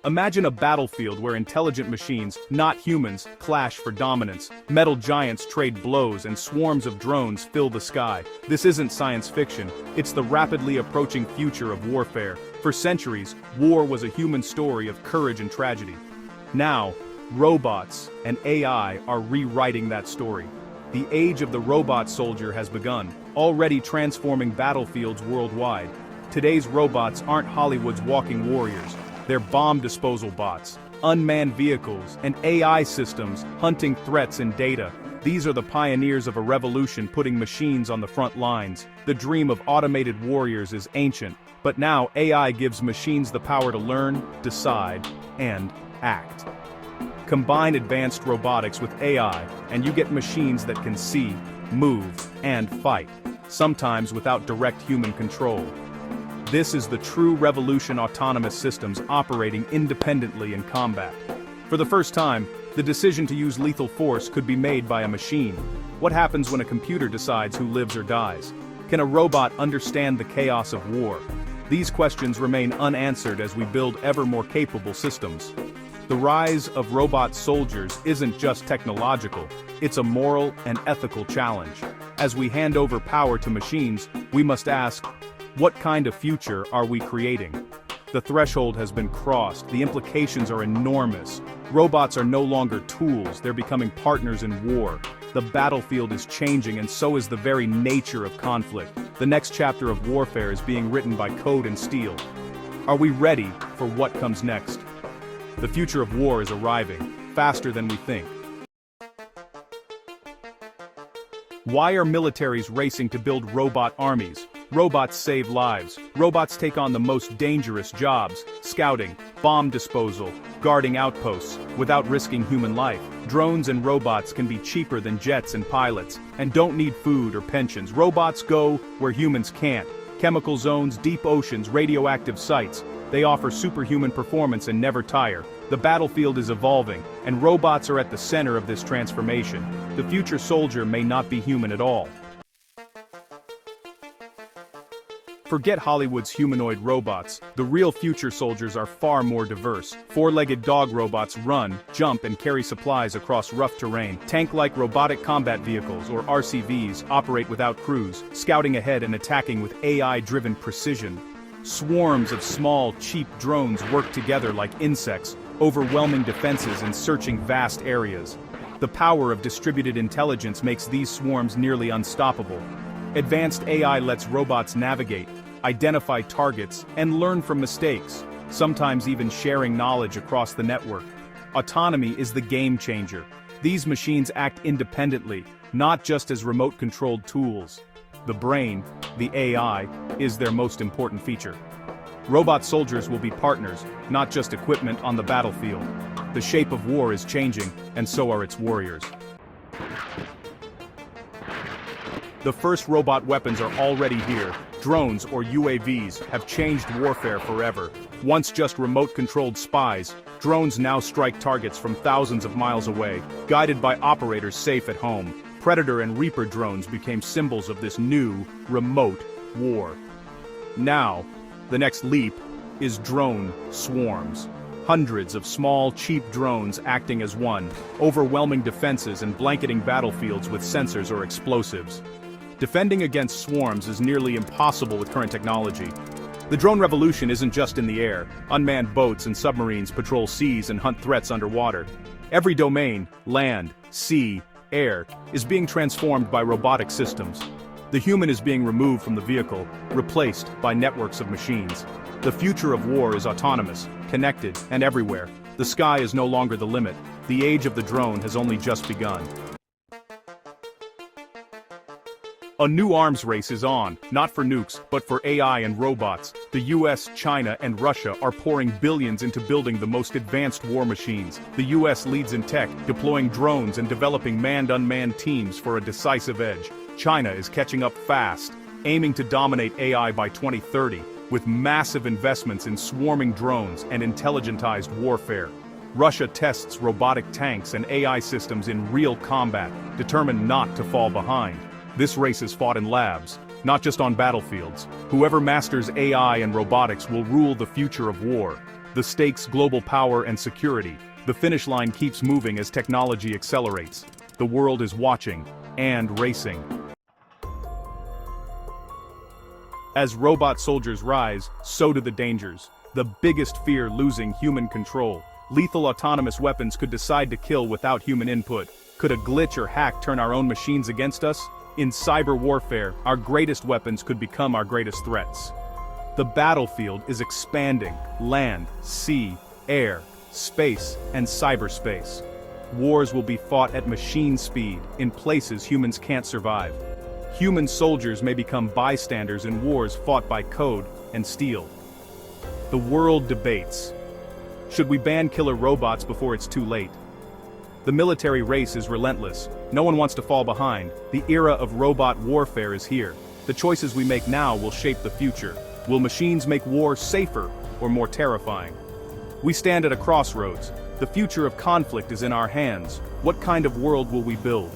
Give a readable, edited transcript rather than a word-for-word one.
Imagine a battlefield where intelligent machines, not humans, clash for dominance. Metal giants trade blows and swarms of drones fill the sky. This isn't science fiction, it's the rapidly approaching future of warfare. For centuries, war was a human story of courage and tragedy. Now, robots and AI are rewriting that story. The age of the robot soldier has begun, already transforming battlefields worldwide. Today's robots aren't Hollywood's walking warriors. They're bomb disposal bots, unmanned vehicles, and AI systems hunting threats and data. These are the pioneers of a revolution putting machines on the front lines. The dream of automated warriors is ancient, but now AI gives machines the power to learn, decide, and act. Combine advanced robotics with AI, and you get machines that can see, move, and fight, sometimes without direct human control. This is the true revolution: autonomous systems operating independently in combat. For the first time, the decision to use lethal force could be made by a machine. What happens when a computer decides who lives or dies? Can a robot understand the chaos of war? These questions remain unanswered as we build ever more capable systems. The rise of robot soldiers isn't just technological, it's a moral and ethical challenge. As we hand over power to machines, we must ask, what kind of future are we creating? The threshold has been crossed, the implications are enormous. Robots are no longer tools, they're becoming partners in war. The battlefield is changing, and so is the very nature of conflict. The next chapter of warfare is being written by code and steel. Are we ready for what comes next? The future of war is arriving, faster than we think. Why are militaries racing to build robot armies? Robots save lives. Robots take on the most dangerous jobs: scouting, bomb disposal, guarding outposts, without risking human life. Drones and robots can be cheaper than jets and pilots, and don't need food or pensions. Robots go where humans can't. Chemical zones, deep oceans, radioactive sites. They offer superhuman performance and never tire. The battlefield is evolving, and robots are at the center of this transformation. The future soldier may not be human at all. Forget Hollywood's humanoid robots. The real future soldiers are far more diverse. Four-legged dog robots run, jump, and carry supplies across rough terrain. Tank-like robotic combat vehicles, or RCVs, operate without crews, scouting ahead and attacking with AI-driven precision. Swarms of small, cheap drones work together like insects, overwhelming defenses and searching vast areas. The power of distributed intelligence makes these swarms nearly unstoppable. Advanced AI lets robots navigate, identify targets, and learn from mistakes, sometimes even sharing knowledge across the network. Autonomy is the game changer. These machines act independently, not just as remote-controlled tools. The brain, the AI, is their most important feature. Robot soldiers will be partners, not just equipment on the battlefield. The shape of war is changing, and so are its warriors. The first robot weapons are already here. Drones, or UAVs, have changed warfare forever. Once just remote-controlled spies, drones now strike targets from thousands of miles away, guided by operators safe at home. Predator and Reaper drones became symbols of this new, remote war. Now, the next leap is drone swarms. Hundreds of small, cheap drones acting as one, overwhelming defenses and blanketing battlefields with sensors or explosives. Defending against swarms is nearly impossible with current technology. The drone revolution isn't just in the air. Unmanned boats and submarines patrol seas and hunt threats underwater. Every domain, land, sea, air, is being transformed by robotic systems. The human is being removed from the vehicle, replaced by networks of machines. The future of war is autonomous, connected, and everywhere. The sky is no longer the limit. The age of the drone has only just begun. A new arms race is on, not for nukes, but for AI and robots. The US, China, and Russia are pouring billions into building the most advanced war machines. The US leads in tech, deploying drones and developing manned-unmanned teams for a decisive edge. China is catching up fast, aiming to dominate AI by 2030, with massive investments in swarming drones and intelligentized warfare. Russia tests robotic tanks and AI systems in real combat, determined not to fall behind. This race is fought in labs, not just on battlefields. Whoever masters AI and robotics will rule the future of war. The stakes: global power and security. The finish line keeps moving as technology accelerates. The world is watching and racing. As robot soldiers rise, so do the dangers. The biggest fear: losing human control. Lethal autonomous weapons could decide to kill without human input. Could a glitch or hack turn our own machines against us? In cyber warfare, our greatest weapons could become our greatest threats. The battlefield is expanding: land, sea, air, space, and cyberspace. Wars will be fought at machine speed, in places humans can't survive. Human soldiers may become bystanders in wars fought by code and steel. The world debates. Should we ban killer robots before it's too late? The military race is relentless. No one wants to fall behind. The era of robot warfare is here. The choices we make now will shape the future. Will machines make war safer or more terrifying? We stand at a crossroads. The future of conflict is in our hands. What kind of world will we build?